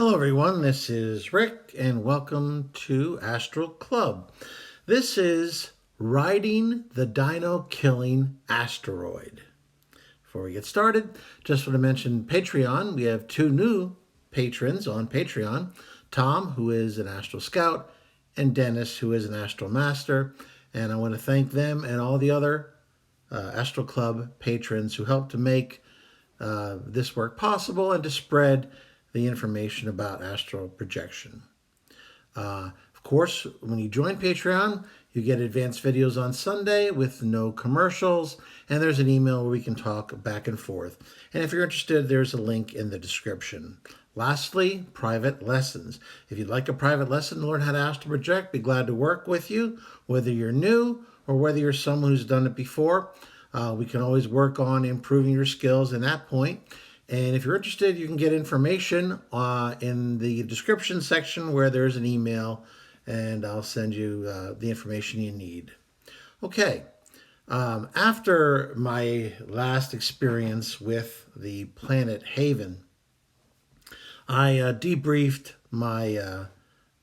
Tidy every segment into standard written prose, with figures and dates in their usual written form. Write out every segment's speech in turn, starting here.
Hello everyone, this is Rick and welcome to Astral Club. This is Riding the Dino Killing Asteroid. Before we get started, just want to mention Patreon. We have two new patrons on Patreon. Tom, who is an Astral Scout, and Dennis, who is an Astral Master. And I want to thank them and all the other Astral Club patrons who helped to make this work possible and to spread the information about astral projection. Of course, when you join Patreon, you get advanced videos on Sunday with no commercials, and there's an email where we can talk back and forth. And if you're interested, there's a link in the description. Lastly, private lessons. If you'd like a private lesson to learn how to astral project, be glad to work with you, whether you're new or whether you're someone who's done it before. We can always work on improving your skills in that point. And if you're interested, you can get information in the description section where there's an email, and I'll send you the information you need. Okay, after my last experience with the planet Haven, I debriefed my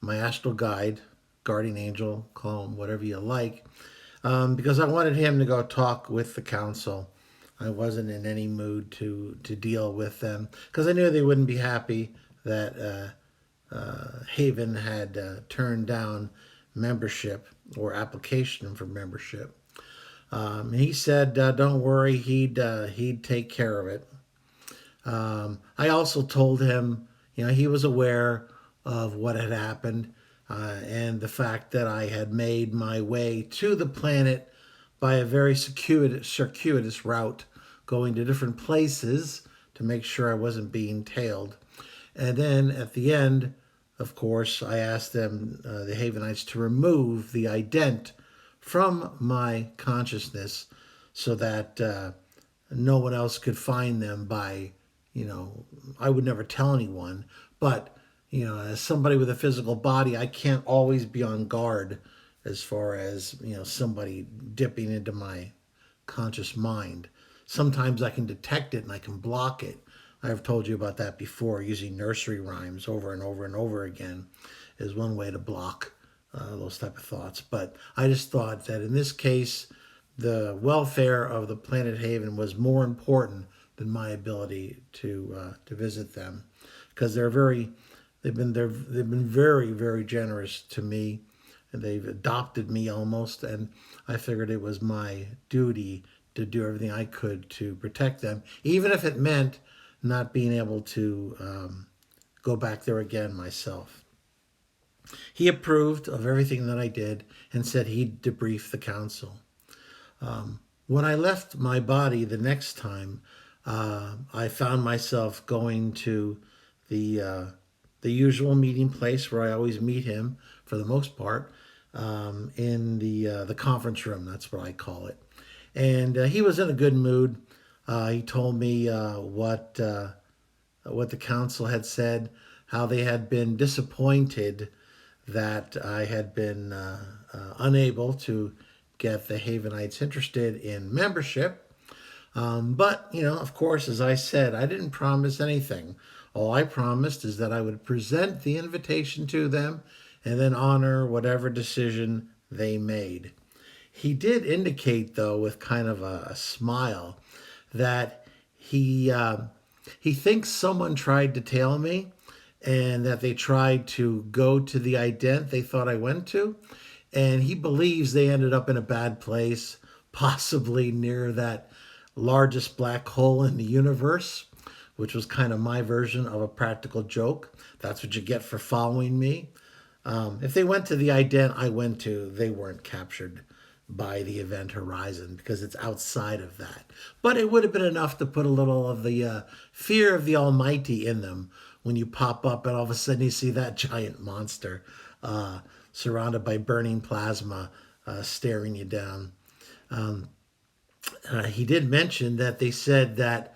astral guide, guardian angel, call him whatever you like, because I wanted him to go talk with the council. I wasn't in any mood to deal with them because I knew they wouldn't be happy that Haven had turned down membership or application for membership. He said, "Don't worry, he'd take care of it." I also told him, he was aware of what had happened and the fact that I had made my way to the planet by a very circuitous route, going to different places to make sure I wasn't being tailed. And then at the end, of course, I asked them, the Havenites, to remove the ident from my consciousness so that no one else could find them by, I would never tell anyone. But, as somebody with a physical body, I can't always be on guard as far as, somebody dipping into my conscious mind. Sometimes I can detect it and I can block it. I've told you about that before. Using nursery rhymes over and over and over again is one way to block those type of thoughts. But I just thought that in this case, the welfare of the planet Haven was more important than my ability to visit them, because they've been very, very generous to me. And they've adopted me almost, and I figured it was my duty to do everything I could to protect them, even if it meant not being able to go back there again myself. He approved of everything that I did and said he'd debrief the council. When I left my body the next time, I found myself going to the usual meeting place where I always meet him for the most part, in the conference room. That's what I call it. And he was in a good mood. He told me what the council had said, how they had been disappointed that I had been unable to get the Havenites interested in membership. But, of course, as I said, I didn't promise anything. All I promised is that I would present the invitation to them and then honor whatever decision they made. He did indicate, though, with kind of a smile, that he thinks someone tried to tail me and that they tried to go to the ident they thought I went to. And he believes they ended up in a bad place, possibly near that largest black hole in the universe, which was kind of my version of a practical joke. That's what you get for following me. If they went to the ident I went to, they weren't captured by the event horizon because it's outside of that. But it would have been enough to put a little of the fear of the Almighty in them when you pop up and all of a sudden you see that giant monster surrounded by burning plasma staring you down. He did mention that they said that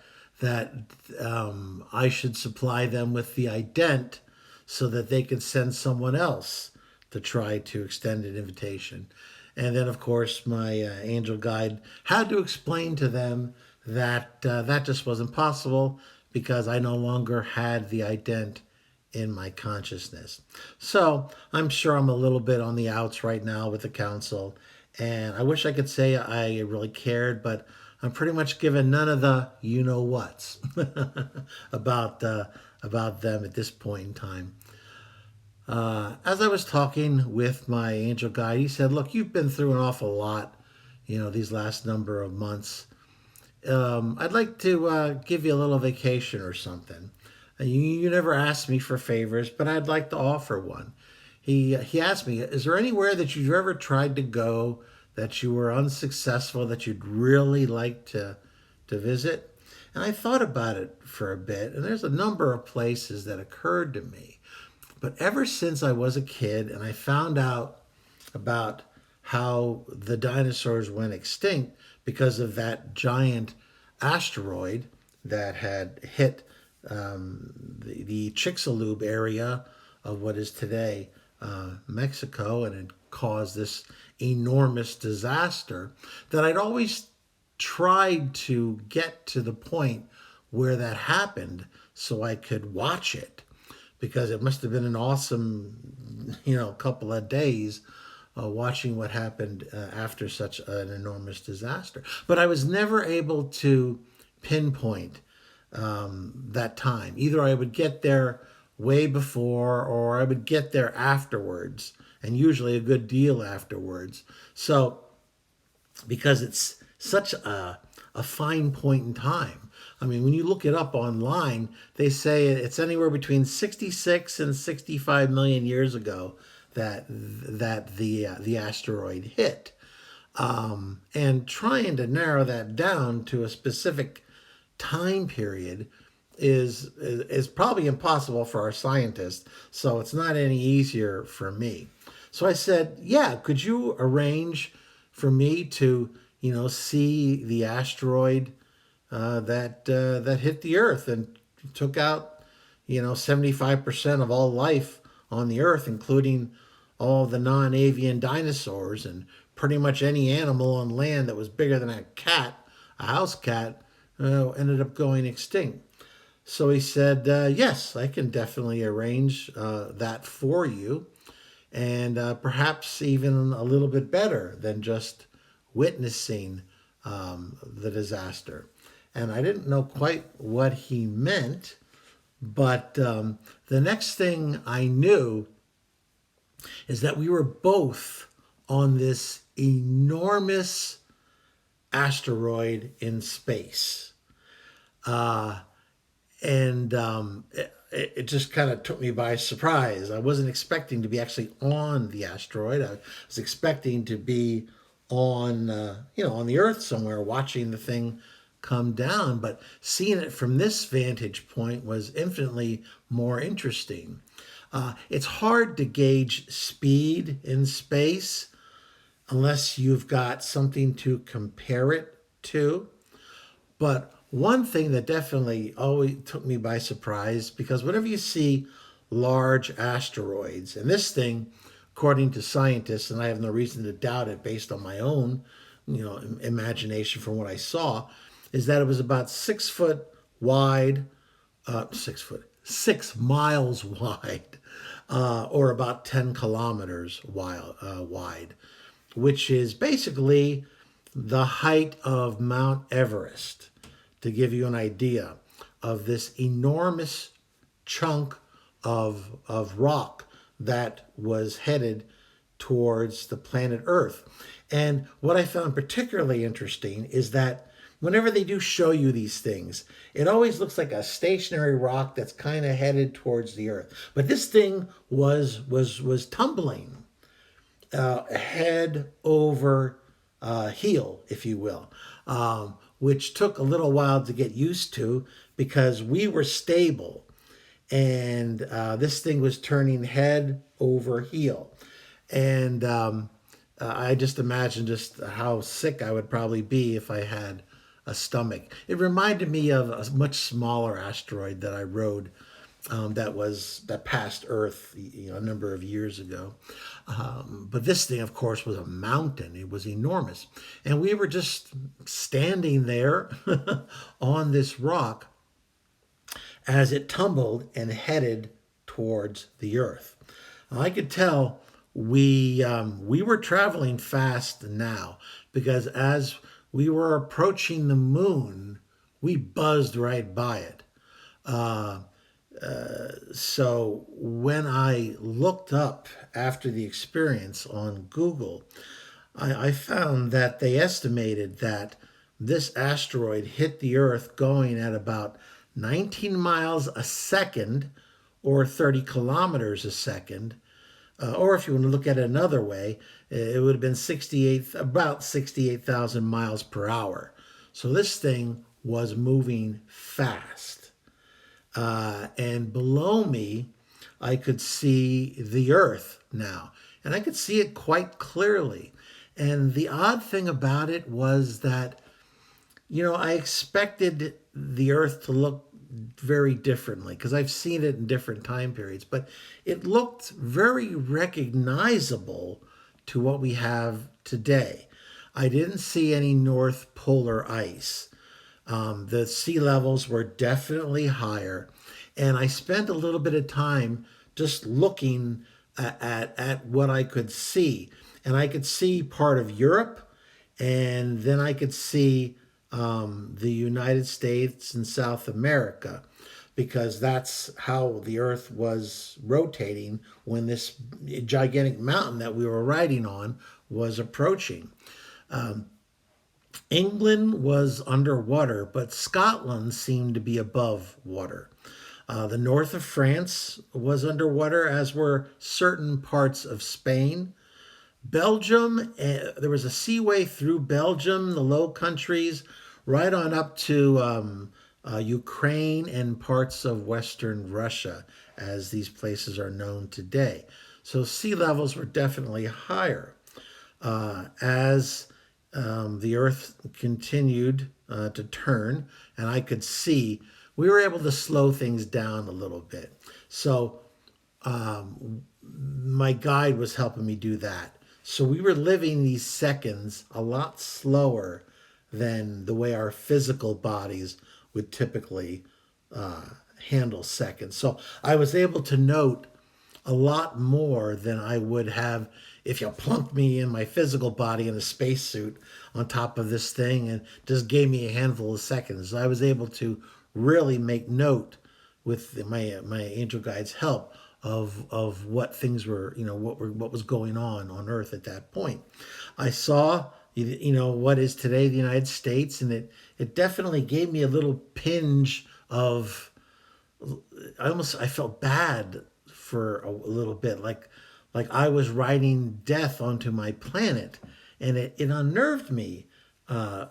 I should supply them with the ident so that they could send someone else to try to extend an invitation. And then, of course, my angel guide had to explain to them that that just wasn't possible because I no longer had the ident in my consciousness. So I'm sure I'm a little bit on the outs right now with the council, and I wish I could say I really cared, but I'm pretty much given none of the you know whats about them at this point in time. As I was talking with my angel guide, he said, "Look, you've been through an awful lot, these last number of months. I'd like to give you a little vacation or something. You never asked me for favors, but I'd like to offer one." He asked me, "Is there anywhere that you've ever tried to go that you were unsuccessful that you'd really like to visit?" And I thought about it for a bit, and there's a number of places that occurred to me. But ever since I was a kid and I found out about how the dinosaurs went extinct because of that giant asteroid that had hit the Chicxulub area of what is today Mexico, and it caused this enormous disaster, that I'd always tried to get to the point where that happened so I could watch it, because it must have been an awesome, couple of days watching what happened after such an enormous disaster. But I was never able to pinpoint that time. Either I would get there way before or I would get there afterwards, and usually a good deal afterwards. So, because it's such a fine point in time. I mean, when you look it up online, they say it's anywhere between 66 and 65 million years ago that the asteroid hit. And trying to narrow that down to a specific time period is probably impossible for our scientists. So it's not any easier for me. So I said, "Yeah, could you arrange for me to, see the asteroid that hit the Earth and took out, 75% of all life on the Earth, including all the non-avian dinosaurs, and pretty much any animal on land that was bigger than a cat, a house cat, ended up going extinct." So he said, "Yes, I can definitely arrange that for you, and perhaps even a little bit better than just witnessing the disaster." And I didn't know quite what he meant, but the next thing I knew is that we were both on this enormous asteroid in space. And it just kind of took me by surprise. I wasn't expecting to be actually on the asteroid. I was expecting to be on the Earth somewhere, watching the thing come down. But seeing it from this vantage point was infinitely more interesting. It's hard to gauge speed in space unless you've got something to compare it to. But one thing that definitely always took me by surprise, because whenever you see large asteroids, and this thing, according to scientists, and I have no reason to doubt it based on my own, imagination from what I saw, is that it was about 6 foot wide, 6 miles wide, or about 10 kilometers wide, which is basically the height of Mount Everest, to give you an idea of this enormous chunk of rock that was headed towards the planet Earth. And what I found particularly interesting is that whenever they do show you these things, it always looks like a stationary rock that's kind of headed towards the Earth. But this thing was tumbling head over heel, if you will, which took a little while to get used to, because we were stable and this thing was turning head over heel. And I just imagine just how sick I would probably be if I had a stomach. It reminded me of a much smaller asteroid that I rode that passed Earth a number of years ago. But this thing, of course, was a mountain. It was enormous. And we were just standing there on this rock as it tumbled and headed towards the Earth. I could tell we were traveling fast now, because as we were approaching the moon, we buzzed right by it. So when I looked up after the experience on Google, I found that they estimated that this asteroid hit the Earth going at about 19 miles a second, or 30 kilometers a second. Or if you want to look at it another way, it would have been about 68,000 miles per hour. So this thing was moving fast. And below me, I could see the Earth now, and I could see it quite clearly. And the odd thing about it was that, I expected the Earth to look very differently, because I've seen it in different time periods, but it looked very recognizable to what we have today. I didn't see any North Polar ice. The sea levels were definitely higher, and I spent a little bit of time just looking at what I could see. And I could see part of Europe, and then I could see the United States and South America, because that's how the Earth was rotating when this gigantic mountain that we were riding on was approaching. England was underwater, but Scotland seemed to be above water. The north of France was underwater, as were certain parts of Spain. Belgium, there was a seaway through Belgium, the Low Countries, right on up to Ukraine and parts of Western Russia, as these places are known today. So sea levels were definitely higher. As the Earth continued to turn, and I could see, we were able to slow things down a little bit. So my guide was helping me do that. So we were living these seconds a lot slower than the way our physical bodies would typically handle seconds. So I was able to note a lot more than I would have if you plunked me in my physical body in a spacesuit on top of this thing and just gave me a handful of seconds. I was able to really make note with my angel guide's help of what things were, what was going on Earth at that point. I saw, what is today the United States, and it definitely gave me a little pinch of, I felt bad for a little bit, like I was riding death onto my planet, and it unnerved me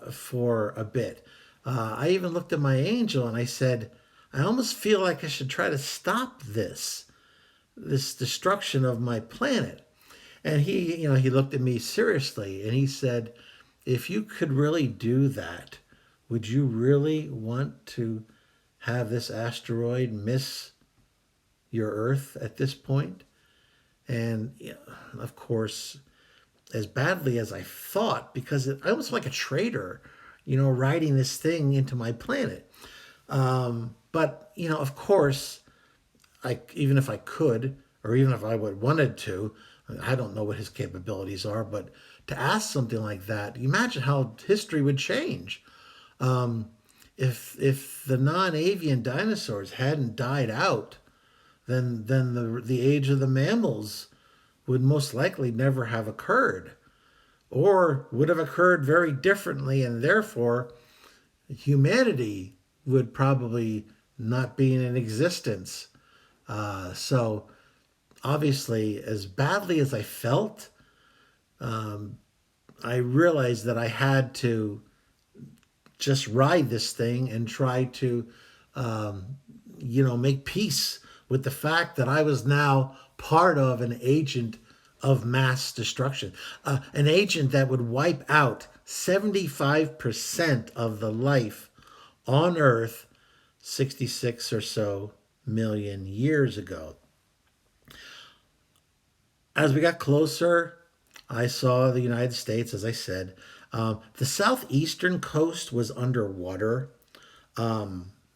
for a bit. I even looked at my angel and I said, I almost feel like I should try to stop this destruction of my planet. And he looked at me seriously and he said, if you could really do that, would you really want to have this asteroid miss your Earth at this point? And of course, as badly as I thought, because I almost like a traitor, riding this thing into my planet. But of course, even if I could, or even if I wanted to, I don't know what his capabilities are, but to ask something like that, imagine how history would change. If the non-avian dinosaurs hadn't died out, then the age of the mammals would most likely never have occurred, or would have occurred very differently, and therefore humanity would probably not be in existence. So obviously, as badly as I felt, I realized that I had to just ride this thing and try to, make peace with the fact that I was now part of an agent of mass destruction, an agent that would wipe out 75% of the life on Earth 66 or so million years ago. As we got closer, I saw the United States, as I said. The southeastern coast was underwater.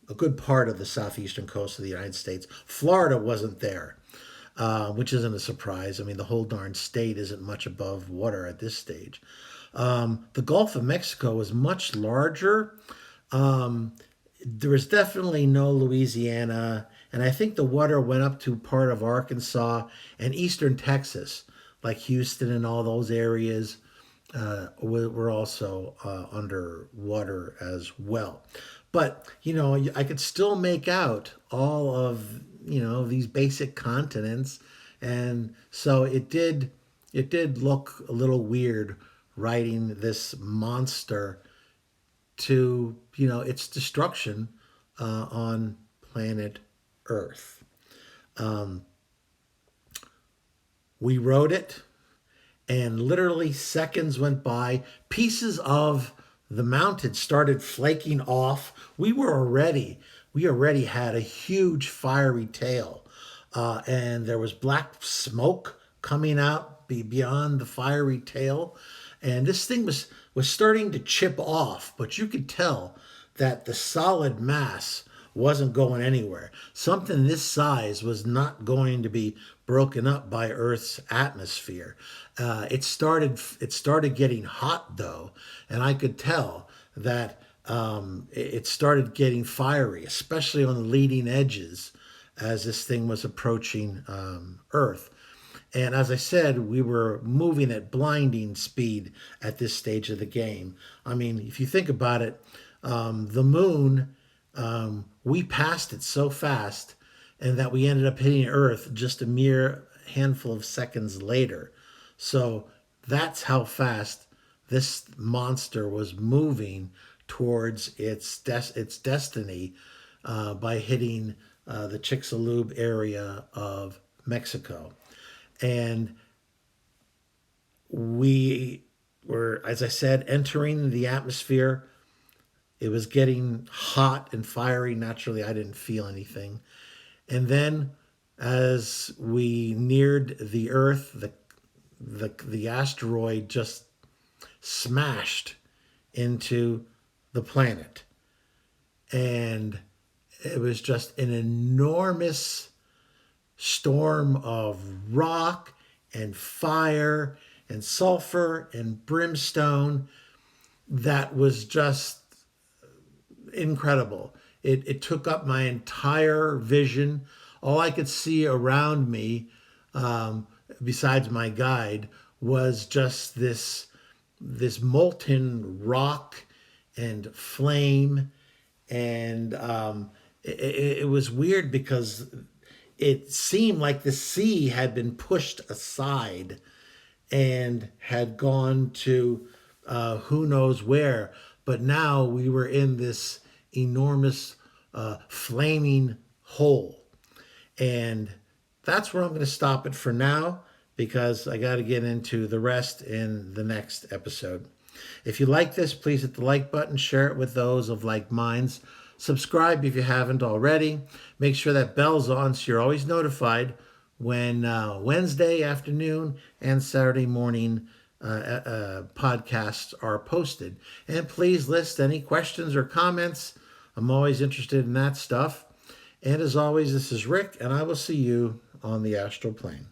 a good part of the southeastern coast of the United States. Florida wasn't there, which isn't a surprise. I mean, the whole darn state isn't much above water at this stage. The Gulf of Mexico was much larger. Um, there was definitely no Louisiana, and I think the water went up to part of Arkansas and eastern Texas, like Houston and all those areas were also underwater as well. But I could still make out all of these basic continents, and so it did look a little weird writing this monster to its destruction on planet Earth. Um, we wrote it, and literally seconds went by. Pieces of the mountain started flaking off. We already had a huge fiery tail, and there was black smoke coming out beyond the fiery tail, and this thing was starting to chip off, but you could tell that the solid mass wasn't going anywhere. Something this size was not going to be broken up by Earth's atmosphere. It started getting hot though, and I could tell that it started getting fiery, especially on the leading edges as this thing was approaching Earth. And as I said, we were moving at blinding speed at this stage of the game. I mean, if you think about it, the moon, we passed it so fast, and that we ended up hitting Earth just a mere handful of seconds later. So that's how fast this monster was moving towards its destiny by hitting the Chicxulub area of Mexico. And we were, as I said, entering the atmosphere. It was getting hot and fiery. Naturally, I didn't feel anything. And then, as we neared the Earth, the asteroid just smashed into the planet, and it was just an enormous storm of rock and fire and sulfur and brimstone that was just incredible. It took up my entire vision. All I could see around me, besides my guide, was just this molten rock and flame, and it was weird because it seemed like the sea had been pushed aside and had gone to who knows where. But now we were in this enormous flaming hole. And that's where I'm going to stop it for now, because I got to get into the rest in the next episode. If you like this, please hit the like button, share it with those of like minds. Subscribe if you haven't already. Make sure that bell's on so you're always notified when Wednesday afternoon and Saturday morning podcasts are posted. And please list any questions or comments. I'm always interested in that stuff. And as always, this is Rick, and I will see you on the astral plane.